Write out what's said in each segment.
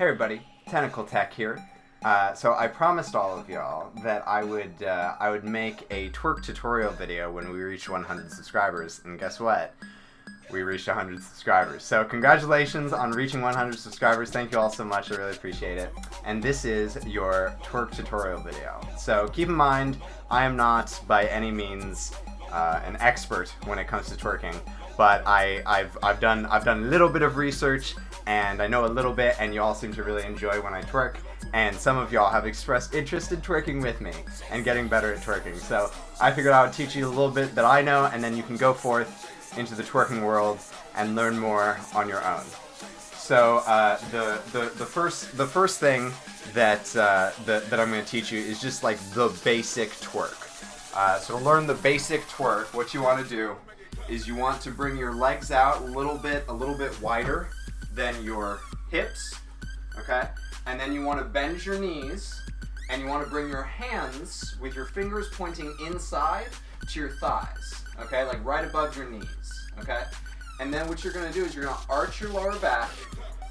Hey everybody, Tentacle Tech here. So I promised all of y'all that I would make a twerk tutorial video when we reach 100 subscribers, and guess what? We reached 100 subscribers. So congratulations on reaching 100 subscribers. Thank you all so much. I really appreciate it. And this is your twerk tutorial video. So keep in mind, I am not by any means an expert when it comes to twerking, but I've done a little bit of research, and I know a little bit, and you all seem to really enjoy when I twerk, and some of y'all have expressed interest in twerking with me and getting better at twerking. So I figured I would teach you a little bit that I know, and then you can go forth into the twerking world and learn more on your own. So the first thing that I'm going to teach you is just like the basic twerk. So to learn the basic twerk, what you want to do is you want to bring your legs out a little bit wider than your hips, okay? And then you want to bend your knees, and you want to bring your hands with your fingers pointing inside to your thighs, okay? Like right above your knees, okay? And then what you're going to do is you're going to arch your lower back,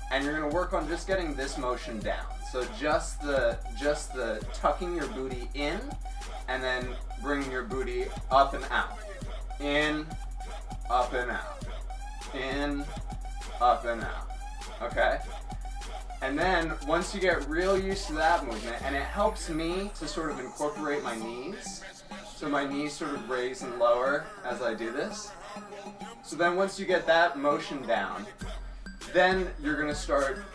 and you're going to work on just getting this motion down. So just the tucking your booty in, and then bringing your booty up and out. In, up and out. In, up and out. Okay? And then once you get real used to that movement, and it helps me to sort of incorporate my knees, so my knees sort of raise and lower as I do this. So then once you get that motion down, then you're going to start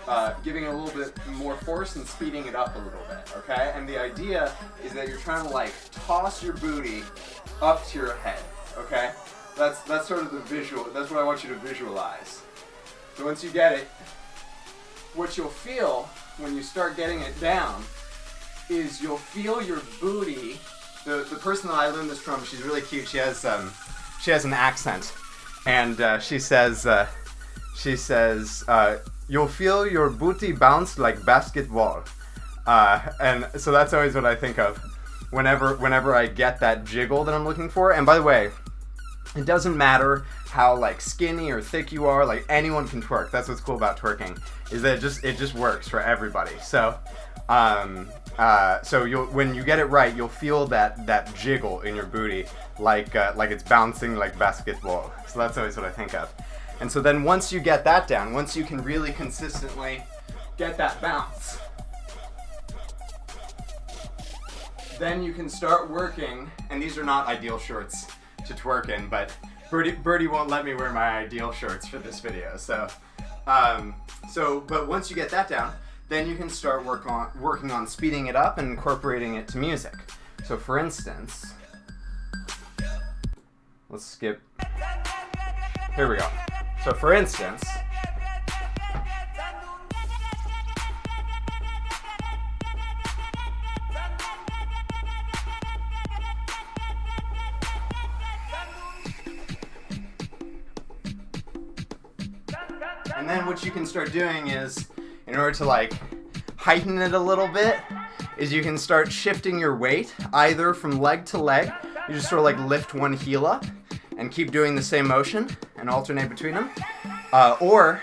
giving it a little bit more force and speeding it up a little bit, okay? And the idea is that you're trying to like toss your booty up to your head, okay? That's sort of the visual, that's what I want you to visualize. So once you get it, what you'll feel when you start getting it down is you'll feel your booty. The person that I learned this from, she's really cute. She has an accent, and she says, you'll feel your booty bounce like basketball. And so that's always what I think of whenever I get that jiggle that I'm looking for. And by the way, it doesn't matter how like skinny or thick you are, like anyone can twerk. That's what's cool about twerking, is that it just works for everybody. So when you get it right, you'll feel that jiggle in your booty, like it's bouncing like basketball. So that's always what I think of. And so then once you get that down, once you can really consistently get that bounce, then you can start working, and these are not ideal shorts to twerk in, but Birdie won't let me wear my ideal shorts for this video. But once you get that down, then you can start working on speeding it up and incorporating it to music. So for instance, let's skip. Here we go. So for instance, and then what you can start doing is, in order to like heighten it a little bit, is you can start shifting your weight either from leg to leg. You just sort of like lift one heel up and keep doing the same motion and alternate between them. Or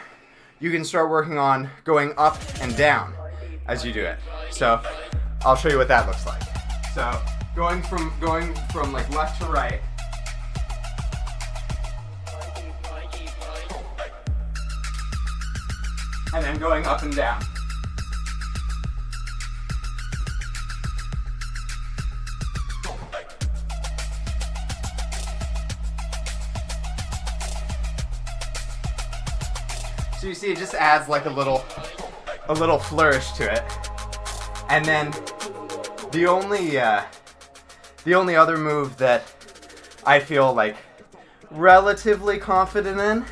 you can start working on going up and down as you do it. So I'll show you what that looks like. So going from like left to right. And then going up and down. So you see, it just adds like a little flourish to it. And then the only other move that I feel like relatively confident in,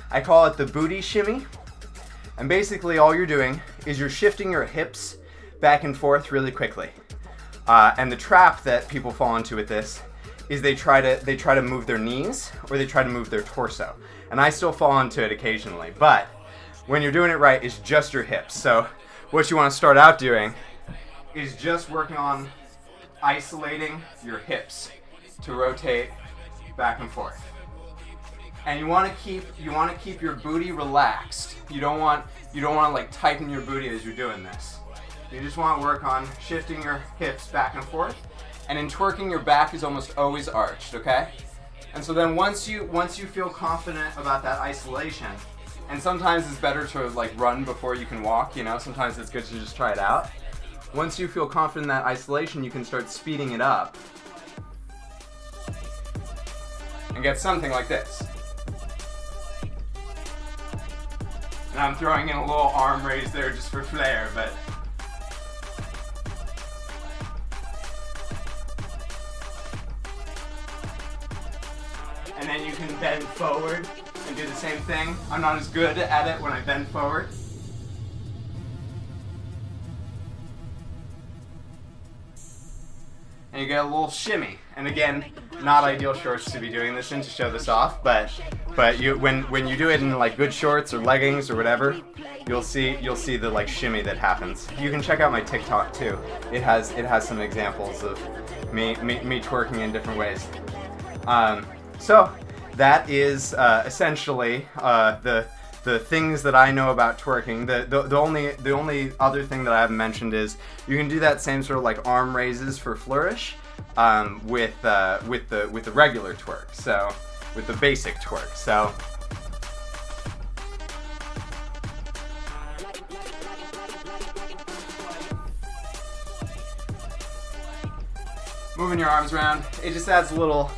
I call it the booty shimmy. And basically all you're doing is you're shifting your hips back and forth really quickly. And the trap that people fall into with this is they try to move their knees, or they try to move their torso. And I still fall into it occasionally, but when you're doing it right, it's just your hips. So what you want to start out doing is just working on isolating your hips to rotate back and forth. and you want to keep your booty relaxed. You don't want to like tighten your booty as you're doing this. You just want to work on shifting your hips back and forth. And in twerking, your back is almost always arched, okay? And so then once you feel confident about that isolation, and sometimes it's better to like run before you can walk, you know, sometimes it's good to just try it out. Once you feel confident in that isolation, you can start speeding it up and get something like this. And I'm throwing in a little arm raise there just for flair, but and then you can bend forward and do the same thing. I'm not as good at it when I bend forward. And you get a little shimmy. And again, not ideal shorts to be doing this in to show this off, but you when you do it in like good shorts or leggings or whatever, you'll see the like shimmy that happens. You can check out my TikTok too. It has some examples of me twerking in different ways. So that is essentially the things that I know about twerking. The only other thing that I haven't mentioned is you can do that same sort of like arm raises for flourish with the regular twerk. So with the basic twerk. So moving your arms around, it just adds a little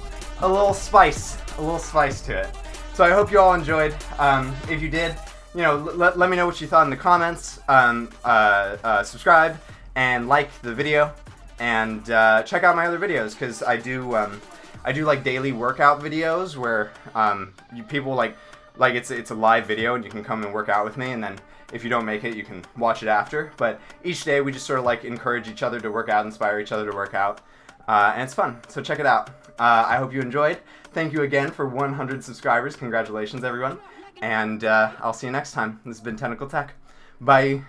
spice to it. So I hope you all enjoyed. If you did, you know, let me know what you thought in the comments. Subscribe and like the video, and check out my other videos, because I do like daily workout videos where people like it's a live video and you can come and work out with me, and then if you don't make it, you can watch it after. But each day we just sort of like encourage each other to work out, inspire each other to work out, and it's fun. So check it out. I hope you enjoyed. Thank you again for 100 subscribers. Congratulations, everyone. And I'll see you next time. This has been Tentacle Tech. Bye.